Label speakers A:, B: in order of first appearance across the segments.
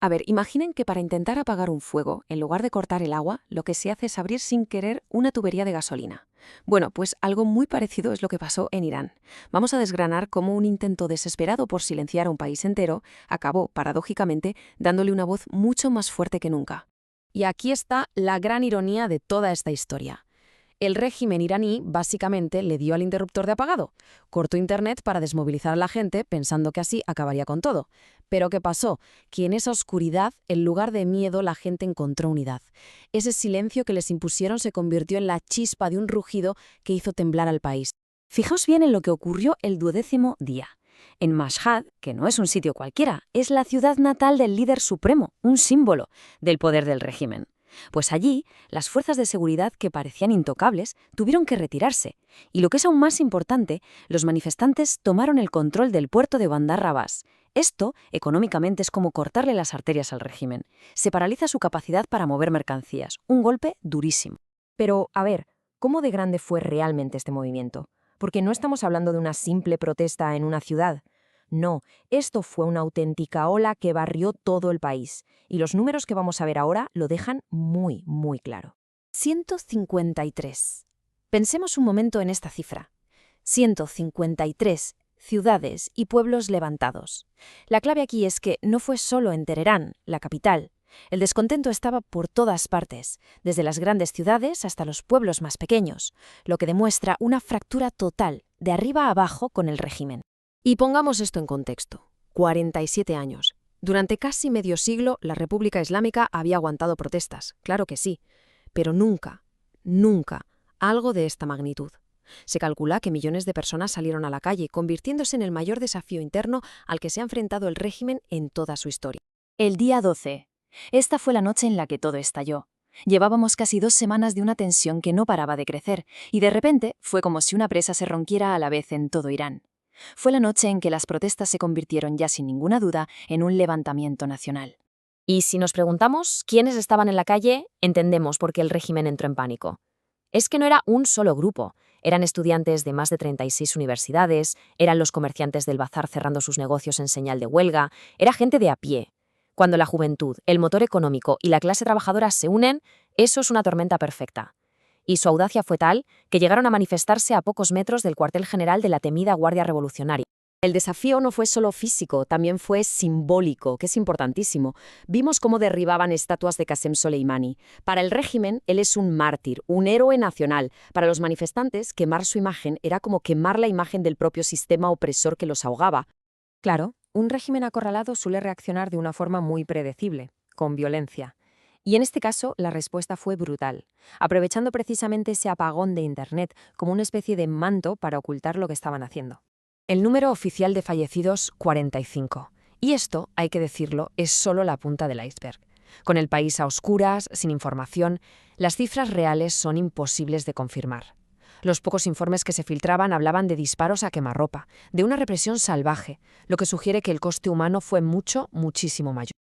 A: A ver, imaginen que para intentar apagar un fuego, en lugar de cortar el agua, lo que se hace es abrir sin querer una tubería de gasolina. Bueno, pues algo muy parecido es lo que pasó en Irán. Vamos a desgranar cómo un intento desesperado por silenciar a un país entero acabó, paradójicamente, dándole una voz mucho más fuerte que nunca.
B: Y aquí está la gran ironía de toda esta historia. El régimen iraní básicamente le dio al interruptor de apagado. Cortó Internet para desmovilizar a la gente pensando que así acabaría con todo. Pero ¿qué pasó? Que en esa oscuridad, en lugar de miedo, la gente encontró unidad. Ese silencio que les impusieron se convirtió en la chispa de un rugido que hizo temblar al país.
C: Fijaos bien en lo que ocurrió el 12º día. En Mashhad, que no es un sitio cualquiera, es la ciudad natal del líder supremo, un símbolo del poder del régimen. Pues allí, las fuerzas de seguridad que parecían intocables tuvieron que retirarse. Y lo que es aún más importante, los manifestantes tomaron el control del puerto de Bandar Abbas. Esto, económicamente, es como cortarle las arterias al régimen. Se paraliza su capacidad para mover mercancías. Un golpe durísimo.
D: Pero, a ver, ¿cómo de grande fue realmente este movimiento? Porque no estamos hablando de una simple protesta en una ciudad. No, esto fue una auténtica ola que barrió todo el país. Y los números que vamos a ver ahora lo dejan muy, muy claro.
C: 153. Pensemos un momento en esta cifra. 153 ciudades y pueblos levantados. La clave aquí es que no fue solo en Teherán, la capital. El descontento estaba por todas partes, desde las grandes ciudades hasta los pueblos más pequeños, lo que demuestra una fractura total, de arriba a abajo, con el régimen.
B: Y pongamos esto en contexto. 47 años. Durante casi medio siglo, la República Islámica había aguantado protestas, claro que sí, pero nunca, nunca, algo de esta magnitud. Se calcula que millones de personas salieron a la calle, convirtiéndose en el mayor desafío interno al que se ha enfrentado el régimen en toda su historia.
C: El día 12. Esta fue la noche en la que todo estalló. Llevábamos casi 2 semanas de una tensión que no paraba de crecer, y de repente fue como si una presa se rompiera a la vez en todo Irán. Fue la noche en que las protestas se convirtieron ya sin ninguna duda en un levantamiento nacional.
E: Y si nos preguntamos quiénes estaban en la calle, entendemos por qué el régimen entró en pánico. Es que no era un solo grupo. Eran estudiantes de más de 36 universidades, eran los comerciantes del bazar cerrando sus negocios en señal de huelga, era gente de a pie. Cuando la juventud, el motor económico y la clase trabajadora se unen, eso es una tormenta perfecta. Y su audacia fue tal que llegaron a manifestarse a pocos metros del cuartel general de la temida Guardia Revolucionaria.
B: El desafío no fue solo físico, también fue simbólico, que es importantísimo. Vimos cómo derribaban estatuas de Qasem Soleimani. Para el régimen, él es un mártir, un héroe nacional. Para los manifestantes, quemar su imagen era como quemar la imagen del propio sistema opresor que los ahogaba.
D: Claro, un régimen acorralado suele reaccionar de una forma muy predecible, con violencia. Y en este caso, la respuesta fue brutal, aprovechando precisamente ese apagón de Internet como una especie de manto para ocultar lo que estaban haciendo. El número oficial de fallecidos, 45. Y esto, hay que decirlo, es solo la punta del iceberg. Con el país a oscuras, sin información, las cifras reales son imposibles de confirmar. Los pocos informes que se filtraban hablaban de disparos a quemarropa, de una represión salvaje, lo que sugiere que el coste humano fue muchísimo mayor.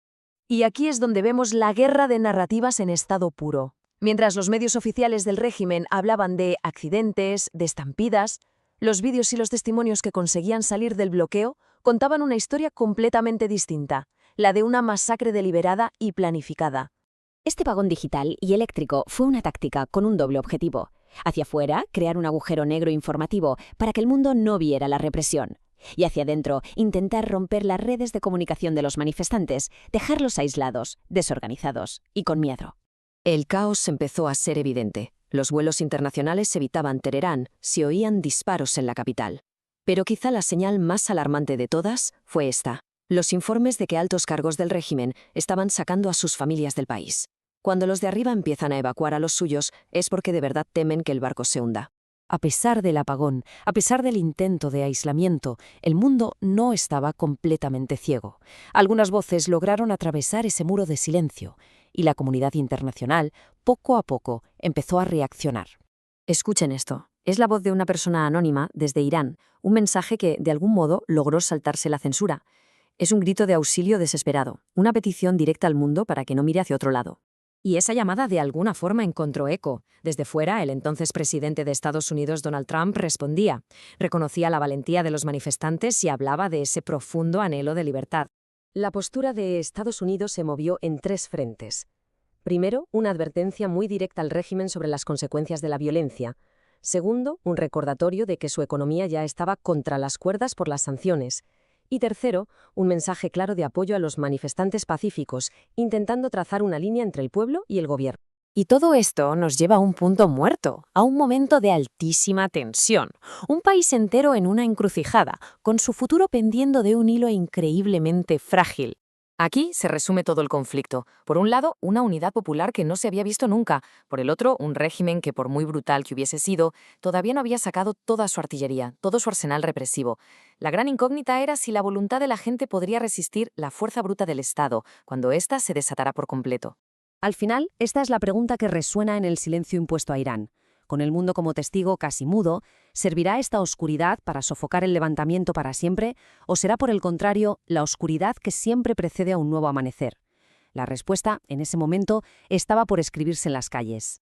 F: Y aquí es donde vemos la guerra de narrativas en estado puro. Mientras los medios oficiales del régimen hablaban de accidentes, de estampidas, los vídeos y los testimonios que conseguían salir del bloqueo contaban una historia completamente distinta, la de una masacre deliberada y planificada.
C: Este vagón digital y eléctrico fue una táctica con un doble objetivo. Hacia afuera, crear un agujero negro informativo para que el mundo no viera la represión. Y hacia adentro, intentar romper las redes de comunicación de los manifestantes, dejarlos aislados, desorganizados y con miedo.
B: El caos empezó a ser evidente. Los vuelos internacionales evitaban Teherán, se oían disparos en la capital. Pero quizá la señal más alarmante de todas fue esta: los informes de que altos cargos del régimen estaban sacando a sus familias del país. Cuando los de arriba empiezan a evacuar a los suyos, es porque de verdad temen que el barco se hunda.
D: A pesar del apagón, a pesar del intento de aislamiento, el mundo no estaba completamente ciego. Algunas voces lograron atravesar ese muro de silencio, y la comunidad internacional, poco a poco, empezó a reaccionar.
B: Escuchen esto. Es la voz de una persona anónima desde Irán, un mensaje que, de algún modo, logró saltarse la censura. Es un grito de auxilio desesperado, una petición directa al mundo para que no mire hacia otro lado. Y esa llamada de alguna forma encontró eco. Desde fuera, el entonces presidente de Estados Unidos, Donald Trump, respondía. Reconocía la valentía de los manifestantes y hablaba de ese profundo anhelo de libertad.
C: La postura de Estados Unidos se movió en 3 frentes. Primero, una advertencia muy directa al régimen sobre las consecuencias de la violencia. Segundo, un recordatorio de que su economía ya estaba contra las cuerdas por las sanciones. Y tercero, un mensaje claro de apoyo a los manifestantes pacíficos, intentando trazar una línea entre el pueblo y el gobierno.
E: Y todo esto nos lleva a un punto muerto, a un momento de altísima tensión. Un país entero en una encrucijada, con su futuro pendiendo de un hilo increíblemente frágil. Aquí se resume todo el conflicto. Por un lado, una unidad popular que no se había visto nunca. Por el otro, un régimen que, por muy brutal que hubiese sido, todavía no había sacado toda su artillería, todo su arsenal represivo. La gran incógnita era si la voluntad de la gente podría resistir la fuerza bruta del Estado, cuando ésta se desatará por completo.
B: Al final, esta es la pregunta que resuena en el silencio impuesto a Irán. Con el mundo como testigo casi mudo, ¿servirá esta oscuridad para sofocar el levantamiento para siempre? ¿O será, por el contrario, la oscuridad que siempre precede a un nuevo amanecer? La respuesta, en ese momento, estaba por escribirse en las calles.